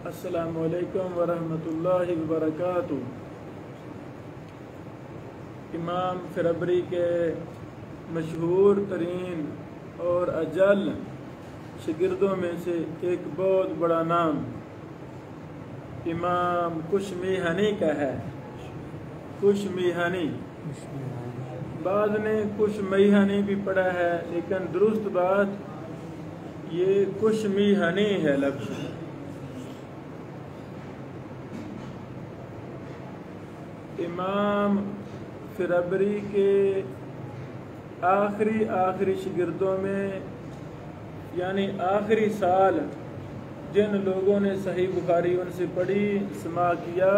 السلام علیکم ورحمۃ اللہ وبرکاتہ۔ امام فربری کے مشہور ترین اور اجل شاگردوں میں سے ایک بہت بڑا نام امام کشمیہنی کا ہے۔ کشمیہنی، بعض نے کشمیہنی بھی پڑھا ہے، لیکن درست بات یہ کشمیہنی ہے لفظ۔ امام فربری کے آخری شاگردوں میں، یعنی آخری سال جن لوگوں نے صحیح بخاری ان سے پڑھی سماع کیا،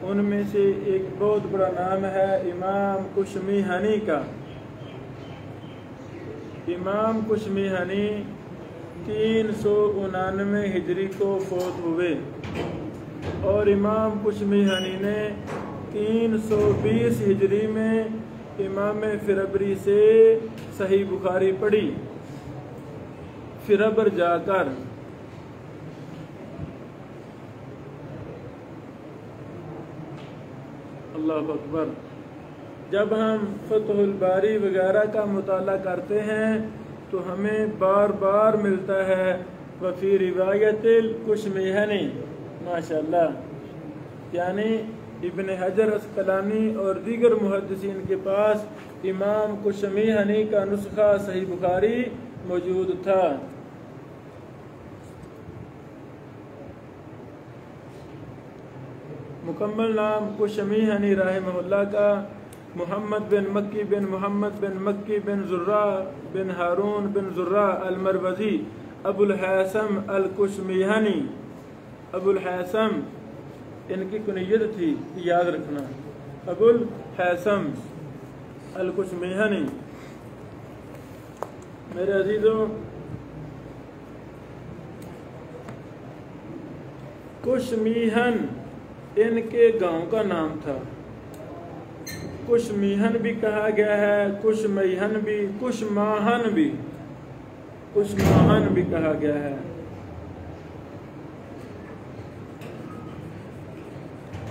ان میں سے ایک بہت بڑا نام ہے امام کشمیہنی کا۔ امام کشمیہنی 399 ہجری کو فوت ہوئے، اور امام کشمیہنی نے 320 ہجری میں امام فربری سے صحیح بخاری پڑھی، فربر جا کر۔ اللہ اکبر۔ جب ہم فتح الباری وغیرہ کا مطالعہ کرتے ہیں تو ہمیں بار بار ملتا ہے وفی روایت الکشمیہنی، ماشاءاللہ، یعنی ابن حجر عسقلانی اور دیگر محدثین کے پاس امام کشمیہنی کا نسخہ صحیح بخاری موجود تھا۔ مکمل نام کشمیہنی رحمہ اللہ کا محمد بن مکی بن محمد بن مکی بن زرہ بن ہارون بن زرہ المروزی ابو الحیثم الکشمیہنی۔ ابو الحیثم ان کی کنیت تھی، یاد رکھنا، ابو الحیثم الکشمیہنی۔ میرے عزیزوں، کشمیہن ان کے گاؤں کا نام تھا۔ کشمیہن بھی کہا گیا ہے، کشمیہن بھی، کشماہن بھی، کشماہن بھی کہا گیا ہے۔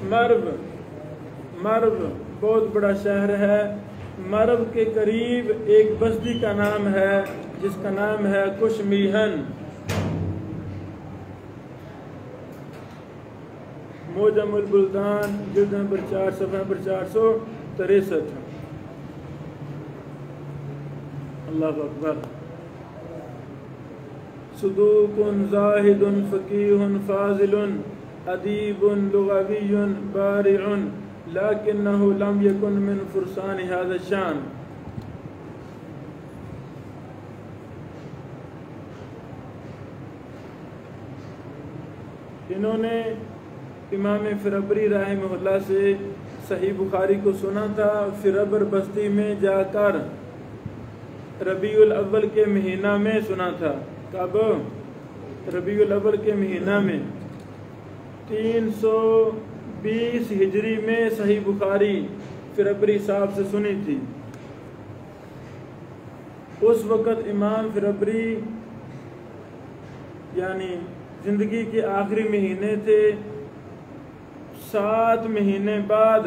مرو بہت بڑا شہر ہے۔ مرو کے قریب ایک بستی کا نام ہے جس کا نام ہے کشمیہن۔ موجم البلدان جلد نمبر 4 صفحہ نمبر 463۔ اللہ اکبر۔ صدوق زاہد فقیہ فاضل ادیب لغوی بارع لکنہ لم یکن من فرسان ھذا الشان۔ انہوں نے امام فربری رحمہ اللہ سے صحیح بخاری کو سنا تھا فربر بستی میں جا کر، ربیع الاول کے مہینہ میں سنا تھا۔ کب؟ ربیع الاول کے مہینہ میں 320 ہجری میں صحیح بخاری فربری صاحب سے سنی تھی۔ اس وقت امام فربری یعنی زندگی کے آخری مہینے تھے۔ 7 مہینے بعد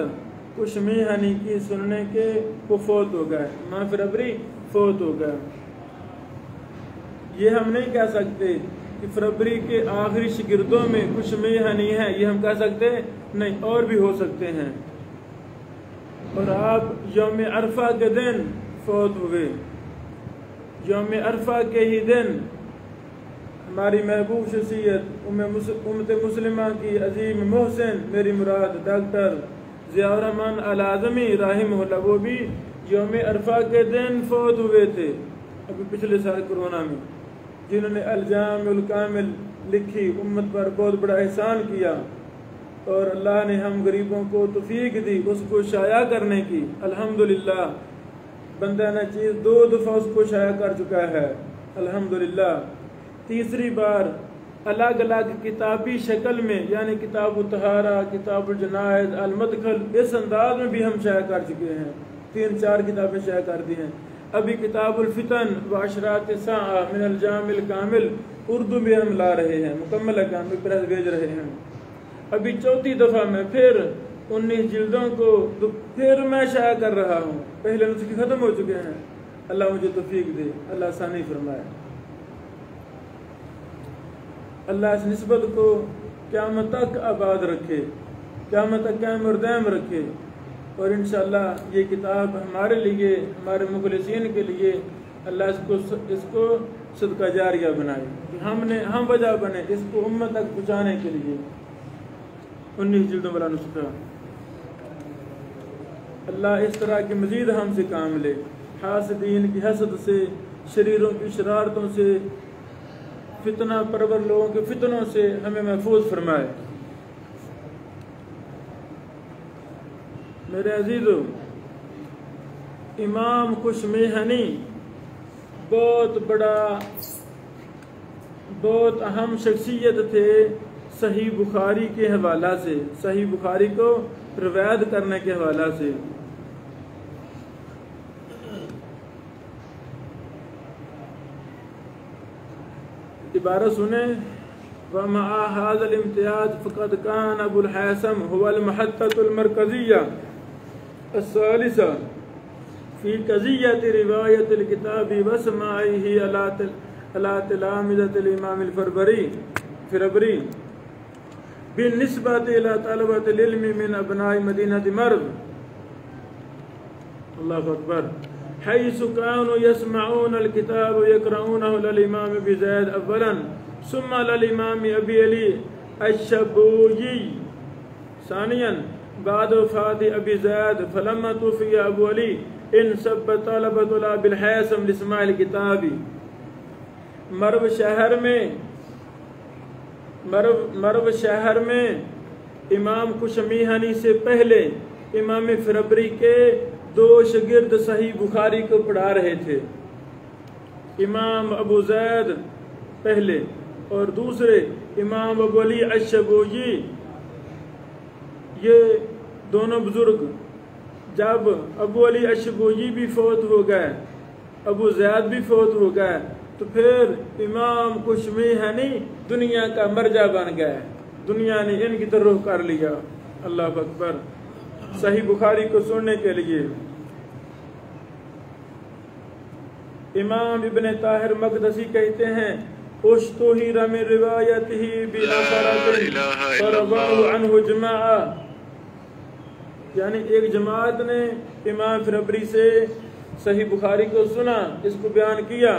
کشمیہنی کی سننے کے وہ فوت ہو گئے، امام فربری فوت ہو گئے۔ یہ ہم نہیں کہہ سکتے کہ فربری کے آخری شاگردوں میں کشمیہنی ہے، یہ ہم کہہ سکتے نہیں، اور بھی ہو سکتے ہیں۔ اور آپ یوم عرفہ کے دن فوت ہوئے۔ یوم عرفہ کے ہی دن ہماری محبوب شخصیت امت مسلمہ کی عظیم محسن، میری مراد ڈاکٹر ضیاء الرحمن العظمی رحمہ اللہ، وہ بھی یوم عرفہ کے دن فوت ہوئے تھے، ابھی پچھلے سال کورونا میں، جنہوں نے الجام الکامل لکھی، امت پر بہت بڑا احسان کیا، اور اللہ نے ہم غریبوں کو توفیق دی اس کو شائع کرنے کی۔ الحمدللہ، بندہ نچیز 2 دفعہ اس کو شائع کر چکا ہے، الحمدللہ۔ تیسری بار الگ الگ کتابی شکل میں، یعنی کتاب الطہارہ، کتاب الجنائز، المدخل، اس انداز میں بھی ہم شائع کر چکے ہیں، 3-4 کتابیں شائع کر دی ہیں۔ ابھی کتاب الفتن و اشراط الساعہ من الجامع الکامل اردو میں ہم لا رہے ہیں، مکمل احکام میں پریس بھیج رہے ہیں۔ ابھی چوتھی دفعہ میں پھر 19 جلدوں کو پھر میں شائع کر رہا ہوں، پہلے نسخے ختم ہو چکے ہیں۔ اللہ مجھے توفیق دے، اللہ آسانی فرمائے، اللہ اس نسبت کو قیامت تک آباد رکھے، قیامت تک قائم اور دائم رکھے، اور انشاءاللہ یہ کتاب ہمارے لیے، ہمارے مخلصین کے لیے اللہ اس کو صدقہ جاریہ بنائے، کہ ہم وجہ بنے اس کو امت تک پہنچانے کے لیے۔ 19 جلدوں والا نسخہ اللہ اس طرح کے مزید ہم سے کام لے، حاسدین کی حسد سے، شریروں کی شرارتوں سے، فتنہ پرور لوگوں کے فتنوں سے ہمیں محفوظ فرمائے۔ میرے عزیزو، امام کشمیہنی بہت اہم شخصیت تھے صحیح بخاری کے حوالہ سے، صحیح بخاری کو روایت کرنے کے حوالہ سے۔ عبارت سنیں، وَمَعَ هَذَا الْإِمْتِيَازِ فَقَدْ كَانَ أَبُو الْحَيْثَمِ هُوَ الْمَحَطَّةُ الْمَرْكَزِيَّةُ الثَّالِثَةُ فِي قَضِيَّةِ رِوَایَةِ الْكِتَابِ وَسَمَاعِهِ عَلَى تِلَامِذَةِ الْإِمَامِ الْفِرَبْرِي بِالنِّسْبَةِ إِلَى طَلَبَةِ الْعِلْمِ مِنْ أَبْنَاءِ مَدِينَةِ مَرْوَ، اللہ اکبر، حيث كانوا يسمعون الكتاب ويقرؤونه للإمام أبي زيد أولا ثم للإمام أبي علي الشبوي ثانيا بعد وفاة أبي زيد، فلما توفي أبو علي انسب طلبة أبي الحيثم لسماع الكتاب۔ مرو شہر میں امام کشمیہنی سے پہلے امام فربری کے 2 شاگرد صحیح بخاری کو پڑھا رہے تھے، امام ابو زید پہلے اور دوسرے امام ابو علی الشبوی۔ یہ دونوں بزرگ جب ابو علی الشبوی بھی فوت ہو گئے، ابو زید بھی فوت ہو گئے، تو پھر امام کشمیہنی دنیا کا مرجع بن گئے، دنیا نے ان کی طرف کر لیا۔ اللہ اکبر، صحیح بخاری کو سننے کے لیے۔ امام ابن طاہر مقدسی کہتے ہیں، اشتہر من روایتہ بأثرۃ فرواہ عنہ جماعہ، یعنی ایک جماعت نے امام فربری سے صحیح بخاری کو سنا، اس کو بیان کیا۔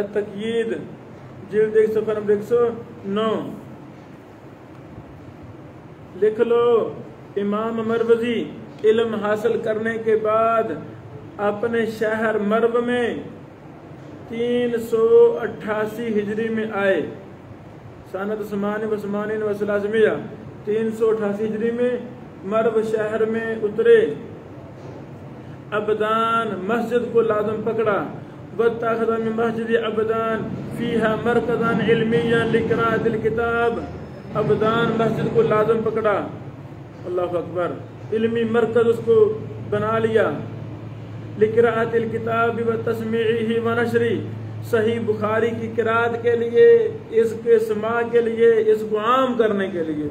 التقیید جلد 1 صفحہ نمبر 109 لکھ لو، امام مروزی علم حاصل کرنے کے بعد اپنے شہر مرو میں 388 ہجری میں آئے، سنۃ 88 و 300، 388 ہجری میں مرو شہر میں اترے۔ ابدان مسجد کو لازم پکڑا، واتخذ من مسجد ابدان فیہا مرکزا علمیا لقراءۃ الکتاب، ابدان مسجد کو لازم پکڑا، اللہ اکبر، علمی مرکز اس کو بنا لیا۔ لقراءۃ الکتاب و تسمیعہ و نشرہ، صحیح بخاری کی قرأت کے لیے، اس کے سماع کے لیے، اس کو عام کرنے کے لیے۔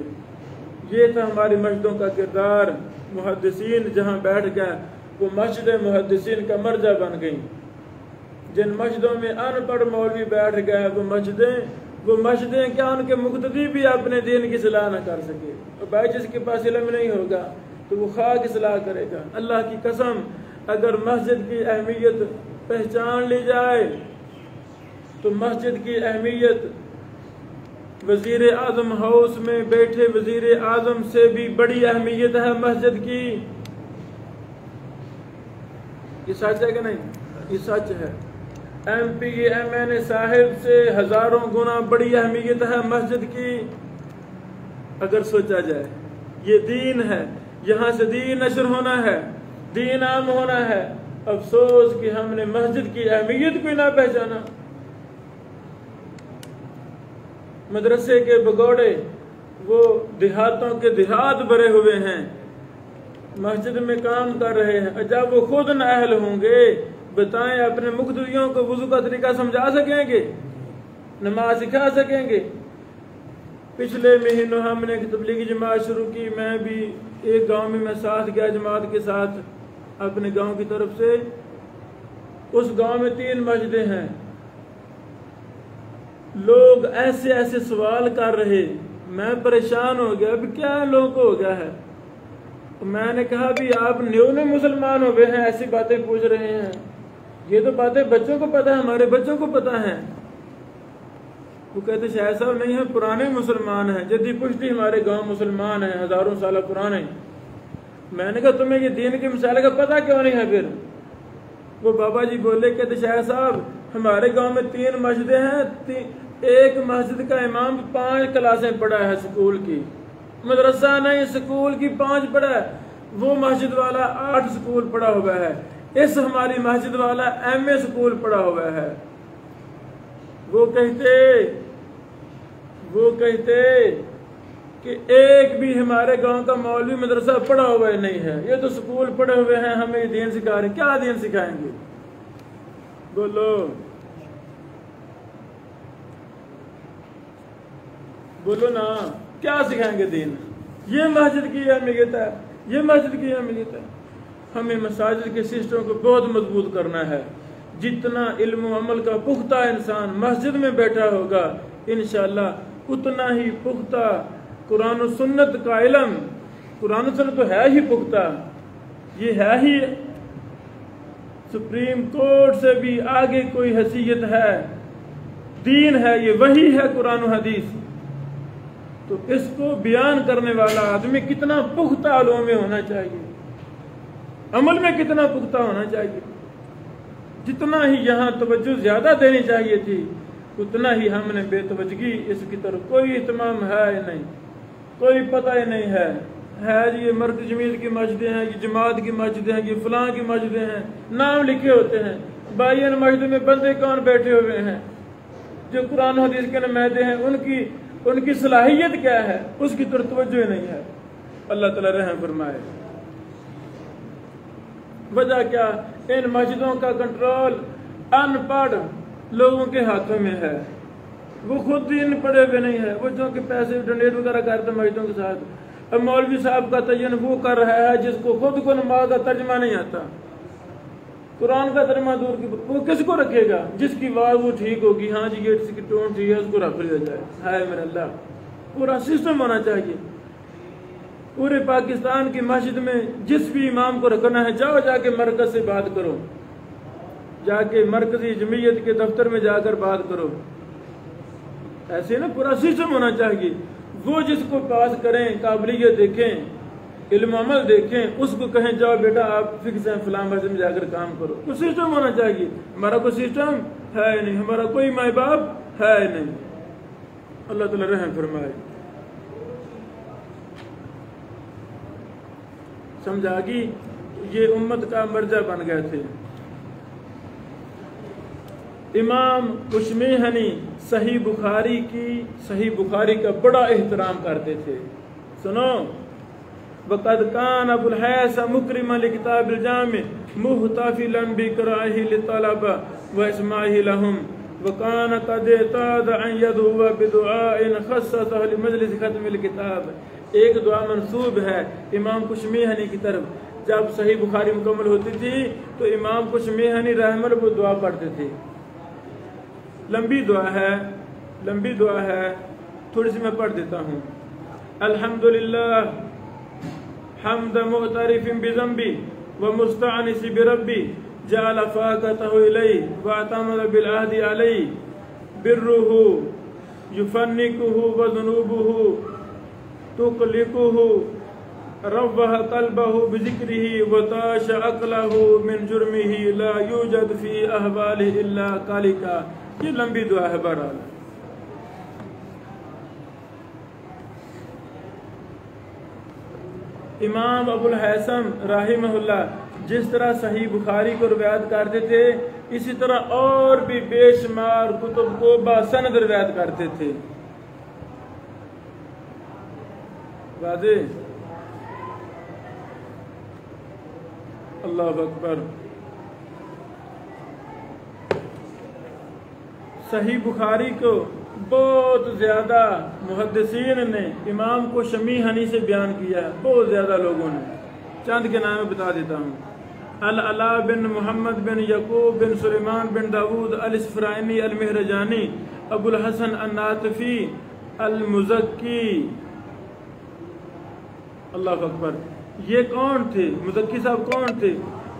یہ تھا ہماری مسجدوں کا کردار۔ محدثین جہاں بیٹھ گئے وہ مسجد محدثین کا مرجع بن گئیں۔ جن مسجدوں میں ان پڑھ مولوی بیٹھ گئے وہ مسجدیں کیا ان کے مقتدی بھی اپنے دین کی اصلاح نہ کر سکے، اور بھائی جس کے پاس علم نہیں ہوگا تو وہ خاک اصلاح کرے گا۔ اللہ کی قسم، اگر مسجد کی اہمیت پہچان لی جائے تو مسجد کی اہمیت وزیر اعظم ہاؤس میں بیٹھے وزیر اعظم سے بھی بڑی اہمیت ہے مسجد کی۔ یہ سچ ہے کہ نہیں؟ یہ سچ ہے۔ ایم پی ایم این اے صاحب سے ہزاروں گنا بڑی اہمیت ہے مسجد کی۔ اگر سوچا جائے یہ دین ہے، یہاں سے دین نشر ہونا ہے، دین عام ہونا ہے، افسوس کہ ہم نے مسجد کی اہمیت کو نہ پہچانا۔ مدرسے کے بگوڑے وہ دیہاتوں کے دیہات بھرے ہوئے ہیں، مسجد میں کام کر رہے ہیں، جب وہ خود نااہل ہوں گے بتائیں اپنے مقتدیوں کو وضو کا طریقہ سمجھا سکیں گے؟ نماز سکھا سکیں گے؟ پچھلے مہینوں ہم نے ایک تبلیغی جماعت شروع کی، میں بھی ایک گاؤں میں ساتھ گیا جماعت کے ساتھ اپنے گاؤں کی طرف سے۔ اس گاؤں میں 3 مسجدیں ہیں، لوگ ایسے ایسے سوال کر رہے، میں پریشان ہو گیا، اب کیا لوگوں کو ہو گیا ہے؟ میں نے کہا بھی آپ نیو میں مسلمان ہو گئے ہیں، ایسی باتیں پوچھ رہے ہیں، یہ تو باتیں بچوں کو پتہ ہے، ہمارے بچوں کو پتہ ہے۔ وہ کہتے شاید صاحب نہیں ہیں، پرانے مسلمان ہیں، جدی پشتی ہمارے گاؤں مسلمان ہیں، ہزاروں سالہ پرانے۔ میں نے کہا تمہیں یہ دین کی مسائل کا پتہ کیوں نہیں ہے پھر؟ وہ بابا جی بولے، کہتے شاید صاحب ہمارے گاؤں میں 3 مسجدیں ہیں، ایک مسجد کا امام 5 کلاسیں پڑھا ہے سکول کی، مدرسہ نہیں سکول کی 5 پڑھا ہے، وہ مسجد والا 8 سکول پڑھا ہوا ہے، اس ہماری مسجد والا ایم اے سکول پڑھا ہوا ہے۔ وہ کہتے کہ ایک بھی ہمارے گاؤں کا مولوی مدرسہ پڑھا ہوا نہیں ہے، یہ تو سکول پڑھے ہوئے ہیں، ہمیں دین سکھا رہے ہیں، کیا دین سکھائیں گے؟ بولو نا، کیا سکھائیں گے دین؟ یہ مسجد کی اہمیت ہے، یہ مسجد کی اہمیت ہے۔ ہمیں مساجد کے سسٹم کو بہت مضبوط کرنا ہے۔ جتنا علم و عمل کا پختہ انسان مسجد میں بیٹھا ہوگا، انشاءاللہ اتنا ہی پختہ قرآن و سنت کا علم، قرآن و سنت تو ہے ہی پختہ، یہ ہے ہی سپریم کورٹ سے بھی آگے کوئی حیثیت ہے، دین ہے، یہ وحی ہے قرآن و حدیث۔ تو اس کو بیان کرنے والا آدمی کتنا پختہ علوم میں ہونا چاہیے، عمل میں کتنا پختہ ہونا چاہیے۔ جتنا ہی یہاں توجہ زیادہ دینی چاہیے تھی، اتنا ہی ہم نے بے توجہی اس کی طرف، کوئی اہتمام ہے ہی نہیں، کوئی پتہ ہی نہیں ہے جی یہ مرکز جمیت کی مسجدیں ہیں، یہ جماعت کی مسجدیں ہیں، یہ فلاں کی مسجدیں ہیں، نام لکھے ہوتے ہیں، بائین مسجد میں بندے کون بیٹھے ہوئے ہیں جو قرآن حدیث کے نمائندے ہیں، ان کی صلاحیت کیا ہے، اس کی طرف توجہ ہی نہیں ہے۔ اللہ تعالی رحم فرمائے۔ وجہ کیا؟ ان مسجدوں کا کنٹرول ان پڑھ لوگوں کے ہاتھوں میں ہے، وہ خود دین پڑھے ہوئے نہیں ہے، وہ جو کہ پیسے ڈونیٹ وغیرہ کرتے ہیں مسجدوں کے ساتھ۔ اب مولوی صاحب کا تعین وہ کر رہا ہے جس کو خود کو نماز کا ترجمہ نہیں آتا، قرآن کا ترجمہ دور کی، وہ کس کو رکھے گا؟ جس کی آواز وہ ٹھیک ہوگی، ہاں جی یہ اس کی ٹون ٹھیک ہے، اس کو رکھ لیا جائے۔ ہائے میرے اللہ، پورا سسٹم ہونا چاہیے۔ پورے پاکستان کی مسجد میں جس بھی امام کو رکھنا ہے، جاؤ جا کے مرکز سے بات کرو، جا کے مرکزی جمعیت کے دفتر میں جا کر بات کرو، ایسے نا پورا سسٹم ہونا چاہیے۔ وہ جس کو پاس کریں، قابلیت دیکھیں، علم عمل دیکھیں، اس کو کہیں جاؤ بیٹا آپ فکس ہیں فلاں مسجد میں جا کر کام کرو۔ کوئی سسٹم ہونا چاہیے۔ ہمارا کوئی سسٹم ہے نہیں، ہمارا کوئی مائی باپ ہے نہیں۔ اللہ تعالی رحم فرمائے۔ سمجھا گی؟ یہ امت کا مرجع بن گئے تھے۔ امام کشمیہنی صحیح بخاری کا بڑا احترام کرتے تھے۔ سنو، وقد کان ابو الحیثم مکرما لکتاب الجامع محتفلا بقراءہ للطلبہ واسماعہ لہم، وکان قد اعتاد ان یدعو بدعاء خصصہ لمجلس ختم الکتاب۔ ایک دعا منسوب ہے امام کشمیہنی کی طرف، جب صحیح بخاری مکمل ہوتی تھی تو امام کشمیہنی رحمہ اللہ وہ دعا پڑھتے تھے۔ لمبی دعا ہے، تھوڑی سی میں پڑھ دیتا ہوں۔ الحمدللہ حمد معترف بذنبی ومستعنس بربی جعل فاقتہ الی واعتمد بالعہد علی برہ یفنکہ وذنوبہ تقلقہ روح قلبہ بذکرہ وطاش عقلہ من جرمہ لا یوجد فی احوالہ الا قالکا۔ یہ لمبی دعا ہے۔ بہرحال امام ابو الحیثم رحمہ اللہ جس طرح صحیح بخاری کو روایت کرتے تھے، اسی طرح اور بھی بے شمار کتب کو بسند روایت کرتے تھے۔ واضح؟ اللہ اکبر۔ صحیح بخاری کو بہت زیادہ محدثین نے امام کو شمیہنی سے بیان کیا ہے، بہت زیادہ لوگوں نے. چند کے نام بتا دیتا ہوں. العلا بن محمد بن یعقوب بن سلیمان بن داود الاسفرائینی المہرجانی، ابو الحسن الناطفی المزکی. اللہ اکبر. یہ کون تھے؟ مزکی صاحب کون تھے؟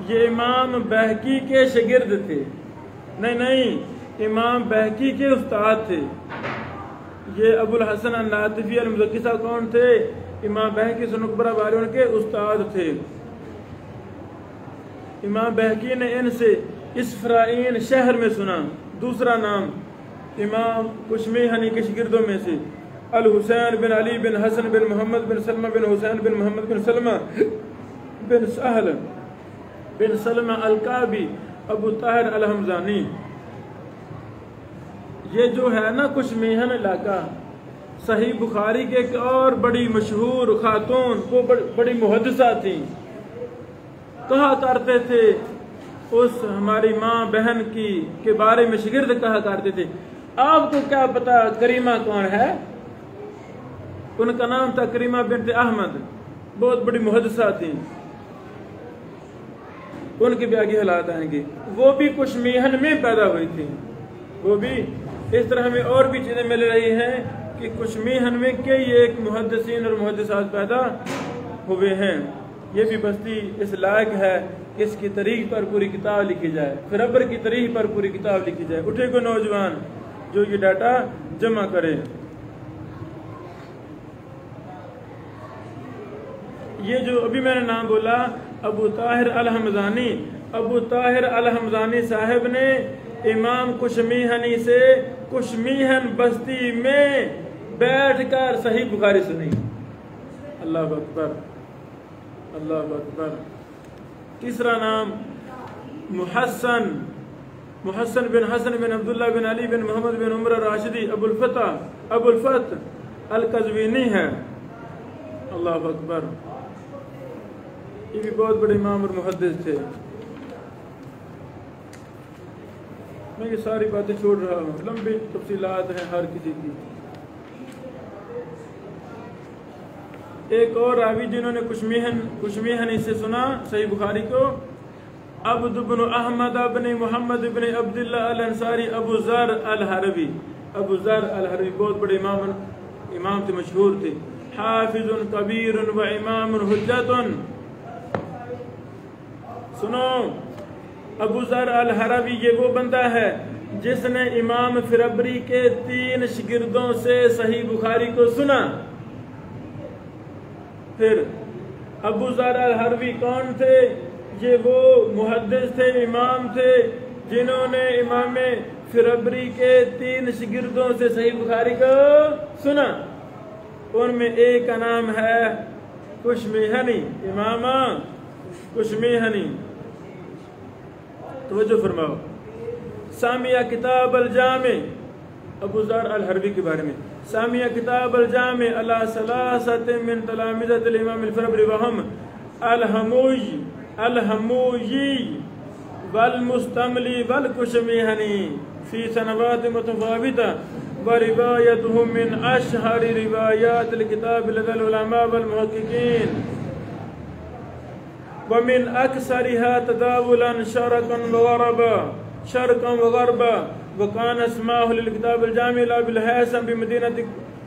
یہ امام بہقی کے شاگرد تھے. نہیں، امام بہقی کے استاد تھے. یہ ابو الحسن الناطفی المزکی صاحب کون تھے؟ امام بہقی سنن کبریٰ باری ان کے استاد تھے. امام بہقی نے ان سے اسفرائین شہر میں سنا. دوسرا نام امام کشمیہنی کے شاگردوں میں سے الحسین بن علی بن حسن بن محمد بن سلمہ بن حسین بن محمد بن سلمہ بن سہل بن سلمہ الکعبی ابو طاہر الحمزانی. یہ جو ہے نا کشمیہن علاقہ، صحیح بخاری کے ایک اور بڑی مشہور خاتون، وہ بڑی محدثہ تھیں، کہا کرتے تھے اس ہماری ماں بہن کے بارے میں، شاگرد کہا کرتے تھے، آپ کو کیا پتا کریمہ کون ہے؟ ان کا نام تھا کریمہ بنت احمد، بہت بڑی محدثہ تھیں. ان کے بھی آگے حالات آئیں گے. وہ بھی کشمیہن میں پیدا ہوئی تھی. وہ بھی اس طرح ہمیں اور بھی چیزیں مل رہی ہیں کہ کشمیہن میں کئی ایک محدثین اور محدثات پیدا ہوئے ہیں. یہ بھی بستی اس لائق ہے کہ اس کی تاریخ پر پوری کتاب لکھی جائے، فربر کی تاریخ پر پوری کتاب لکھی جائے. اٹھے کوئی نوجوان جو یہ ڈاٹا جمع کرے. یہ جو ابھی میں نے نام بولا ابو طاہر الحمزانی، ابو طاہر الحمزانی صاحب نے امام کشمیہنی سے کشمیہن بستی میں بیٹھ کر صحیح بخاری سنی. اللہ اکبر، اللہ اکبر. تیسرا نام محسن بن حسن بن عبداللہ بن علی بن محمد بن عمر راشدی ابو الفتح القزوینی ہے. اللہ اکبر. یہ بھی بہت بڑے امام اور محدث تھے. میں یہ ساری باتیں چھوڑ رہا ہوں، لمبی تفصیلات ہیں ہر کسی کی. ایک اور راوی جنہوں نے کشمیہنی سے سنا صحیح بخاری کو، عبد بن احمد بن محمد بن عبداللہ الانصاری ابو ذر الحربی. ابو ذر الحربی بہت بڑے امام تھے، مشہور تھے. حافظ کبیر و امام حجت. سنو، ابو ذر الحربی یہ وہ بندہ ہے جس نے امام فربری کے 3 شاگردوں سے صحیح بخاری کو سنا. پھر ابو ذر الحربی کون تھے؟ یہ وہ محدث تھے، امام تھے جنہوں نے امام فربری کے 3 شاگردوں سے صحیح بخاری کو سنا. ان میں ایک کا نام ہے کشمیہنی، امام کشمیہنی. توجہ فرماؤ. سامیہ کتاب الجامع، ابو ذر الحربی کے بارے میں، سامیہ کتاب الجامع علی ثلاثۃ من تلامذۃ الامام الفربری وهم الحموی والمستملی والکشمیہنی فی سنوات متفاوتہ وروایتهم من اشہر روایات الکتاب لدى العلماء والمحققین ومن اکثرها تداولا شرقا وغربا وكان اسماء للكتاب الجامع لابو الهيثم بمدينة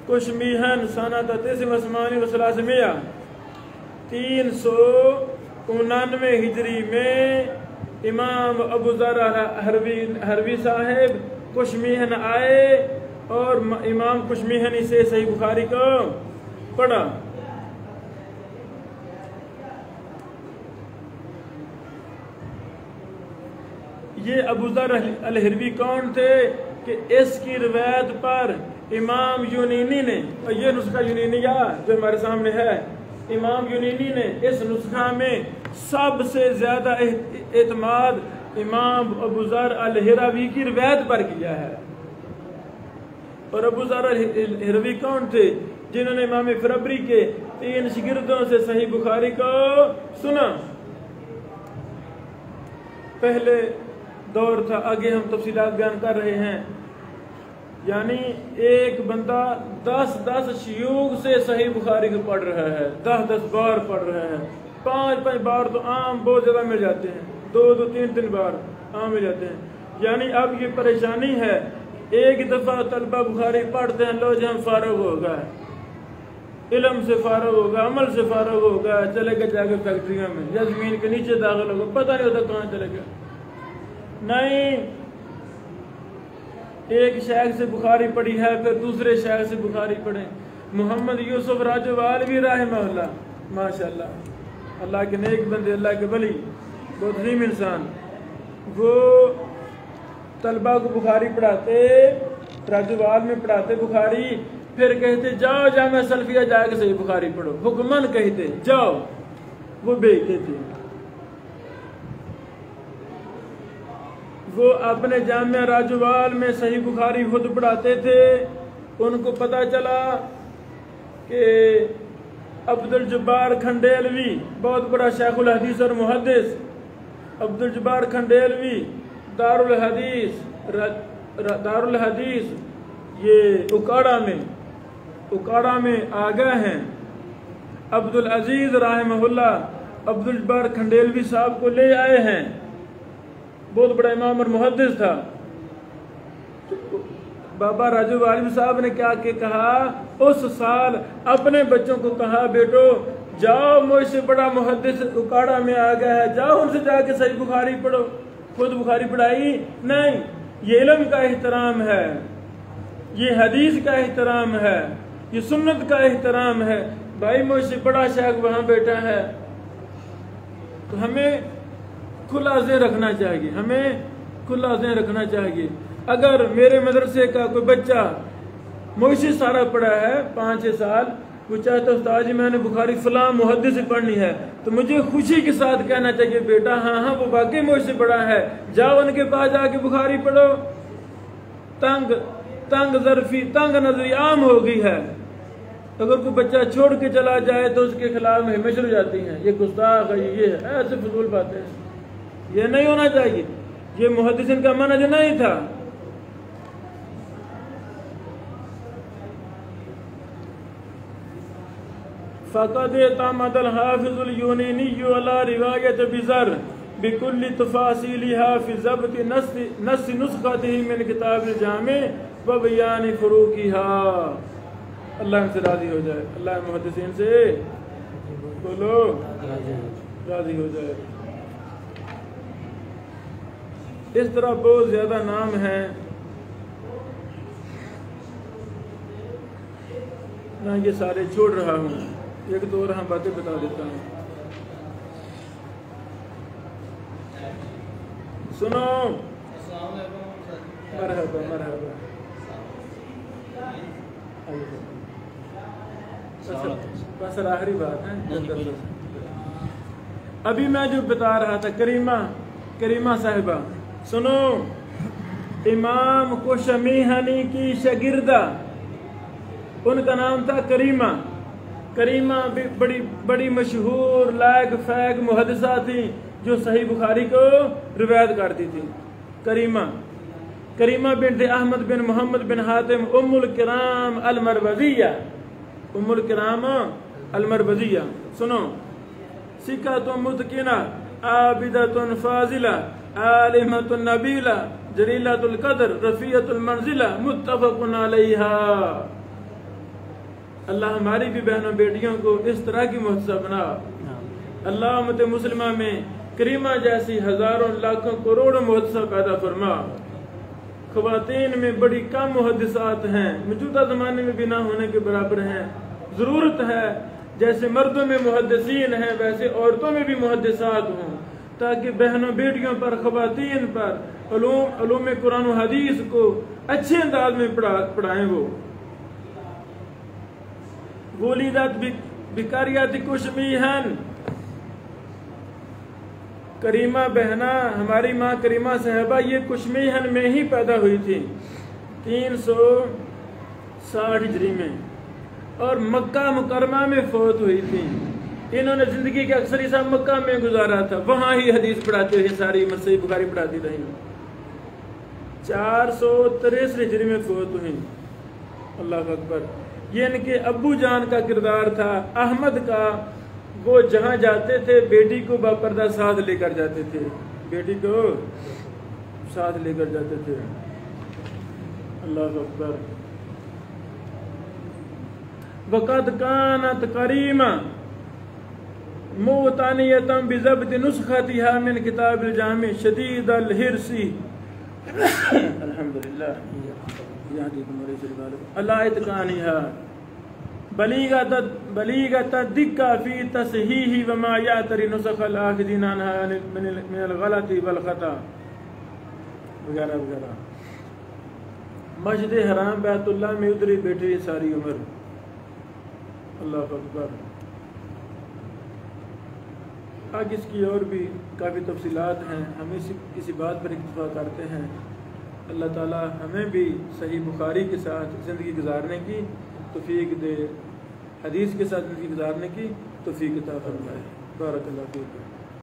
کشمیہن سنة 389 399 ہجری میں امام ابو ذر حربی صاحب کشمیہن آئے اور امام کشمیہنی سے صحیح بخاری کو پڑھا. یہ ابو ذر الحربی کون تھے کہ اس کی روایت پر امام یونینی نے، اور یہ نسخہ یونینیہ جو ہمارے سامنے ہے، امام یونینی نے اس نسخہ میں سب سے زیادہ اعتماد امام ابو ذر الحربی کی روایت پر کیا ہے. اور ابو ذر الحربی کون تھے؟ جنہوں نے امام فربری کے 3 شاگردوں سے صحیح بخاری کو سنا. پہلے دور تھا، آگے ہم تفصیلات بیان کر رہے ہیں. یعنی ایک بندہ 10 شیوخ سے صحیح بخاری کو پڑھ رہا ہے، 10 بار پڑھ رہا ہے، 5 بار تو عام بہت زیادہ مل جاتے ہیں، 2 3 بار عام مل جاتے ہیں۔ یعنی اب یہ پریشانی ہے، ایک دفعہ طلبہ بخاری پڑھتے ہیں، لو جی ہم فارغ ہوگا، علم سے فارغ ہوگا، عمل سے فارغ ہوگا، چلے گا جا کے فیکٹریوں میں یا زمین کے نیچے داخل ہوگا، پتہ نہیں ہوتا کہاں چلے گا۔ نہیں، ایک شیخ سے بخاری پڑھی ہے، پھر دوسرے شیخ سے بخاری پڑھیں۔ محمد یوسف راجوالوی رحمہ اللہ، ماشاءاللہ، اللہ کے نیک بندے، اللہ کے ولی، بہت عظیم انسان، وہ طلبہ کو بخاری پڑھاتے، راجوال میں پڑھاتے بخاری، پھر کہتے جاؤ جامعہ سلفیہ جا کے صحیح بخاری پڑھو، حکمن کہتے جاؤ، وہ بھیجتے تھے۔ وہ اپنے جامعہ راجوال میں صحیح بخاری خود پڑھاتے تھے، ان کو پتہ چلا کہ عبدالجبار کھنڈیلوی بہت بڑا شیخ الحدیث اور محدث، عبدالجبار کھنڈیلوی دارالحدیث یہ اکاڑا میں آگاہ ہیں۔ عبدالعزیز رحمہ اللہ عبدالجبار کھنڈیلوی صاحب کو لے آئے ہیں، بہت بڑا امام اور محدث تھا۔ بابا راجوالوی صاحب نے کیا کہ کہا، اس سال اپنے بچوں کو کہا بیٹو جاؤ مجھ سے بڑا محدث اکاڑا میں آ گیا ہے، جاؤ ان سے جا کے صحیح بخاری پڑھو۔ خود بخاری پڑھائی نہیں، یہ علم کا احترام ہے، یہ حدیث کا احترام ہے، یہ سنت کا احترام ہے۔ بھائی مجھ سے بڑا شیخ وہاں بیٹھا ہے، تو ہمیں کھلا ذہن رکھنا چاہیے، ہمیں کھلا ذہن رکھنا چاہیے۔ اگر میرے مدرسے کا کوئی بچہ مجھ سے سارا پڑھا ہے 5-6 سال، وہ چاہتا ہے استاد جی میں نے بخاری فلاں محدث سے پڑھنی ہے، تو مجھے خوشی کے ساتھ کہنا چاہیے بیٹا ہاں وہ واقعی مجھ سے بڑا ہے، جاؤ ان کے پاس جا کے بخاری پڑھو۔ تنگ ظرفی، تنگ نظری عام ہو گئی ہے، اگر کوئی بچہ چھوڑ کے چلا جائے تو اس کے خلاف میں شروع ہو جاتی ہیں، یہ گستاخ ہے، یہ ہے، ایسے فضول باتیں ہیں، یہ نہیں ہونا چاہیے، یہ محدثین کا منہج نہیں تھا۔ فقد اعتمد الحافظ اليونینی علی روایت بزر بكل تفاصیلها فی ضبط نص نسخته من کتاب الجامع و بیان فروقها۔ اللہ ہم سے راضی ہو جائے، اللہ محدثین سے بولو راضی ہو جائے۔ اس طرح بہت زیادہ نام ہیں، میں یہ سارے چھوڑ رہا ہوں، ایک دو اور ہم باتیں بتا دیتا ہوں۔ سنو، مرحبا مرحبا، بس آخری بات ہے، ابھی میں جو بتا رہا تھا، کریمہ صاحبہ سنو، امام کوشمیہنی کی شاگردہ، ان کا نام تھا کریمہ بھی بڑی مشہور لائق فیق محدثہ تھی جو صحیح بخاری کو روایت کرتی تھی۔ کریمہ بنت احمد بن محمد بن حاتم ام الکرام المروزیہ، سنو، سکۃ متقنہ عابدۃ فاضلہ عالمۃ نبیلہ جلیلۃ القدر رفیعۃ المنزلہ متفق علیہا۔ اللہ ہماری بھی بہنوں بیٹیوں کو اس طرح کی محدثہ بنا۔ اللہ امت مسلمہ میں کریمہ جیسی ہزاروں لاکھوں کروڑوں محدثہ پیدا فرما۔ خواتین میں بڑی کم محدثات ہیں، موجودہ زمانے میں بھی نہ ہونے کے برابر ہیں۔ ضرورت ہے جیسے مردوں میں محدثین ہیں ویسے عورتوں میں بھی محدثات ہوں، تاکہ بہنوں بیٹیوں پر، خواتین پر علوم قرآن و حدیث کو اچھے انداز میں پڑھائیں۔ وہ ولیدت بقریۃ کشمیہن، کریمہ بہنا، ہماری ماں کریمہ صاحبہ یہ کشمیہن میں ہی پیدا ہوئی تھی 360 ہجری میں، اور مکہ مکرمہ میں فوت ہوئی تھی۔ انہوں نے زندگی کے اکثر حصہ مکہ میں گزارا تھا، وہاں ہی حدیث پڑھاتے ہوئے ساری صحیح بخاری پڑھاتی رہی۔ 463 ہجری میں فوت ہوئی. اللہ اکبر. یہ ان کے ابو جان کا کردار تھا احمد کا. وہ جہاں جاتے تھے بیٹی کو باپردہ ساتھ لے کر جاتے تھے, بیٹی کو ساتھ لے کر جاتے تھے. اللہ اکبر. وقد كانت كريمة موتانية بضبط نسختها من كتاب الجامع شديد الحرص. الحمد لله الله اتقانها بليغة الدقة في تصحيح وما يعتري نسخ الآخذين عنها من الغلط والخطأ وغیرہ وغیرہ. مسجد حرام بیت اللہ میں ادھر بیٹھے ساری عمر. اللہ اکبر. آج اس کی اور بھی کافی تفصیلات ہیں, ہم کسی بات پر اکتفا کرتے ہیں. اللہ تعالی ہمیں بھی صحیح بخاری کے ساتھ زندگی گزارنے کی توفیق دے, حدیث کے ساتھ زندگی گزارنے کی توفیق عطا فرمائے. بارک اللہ فیکم.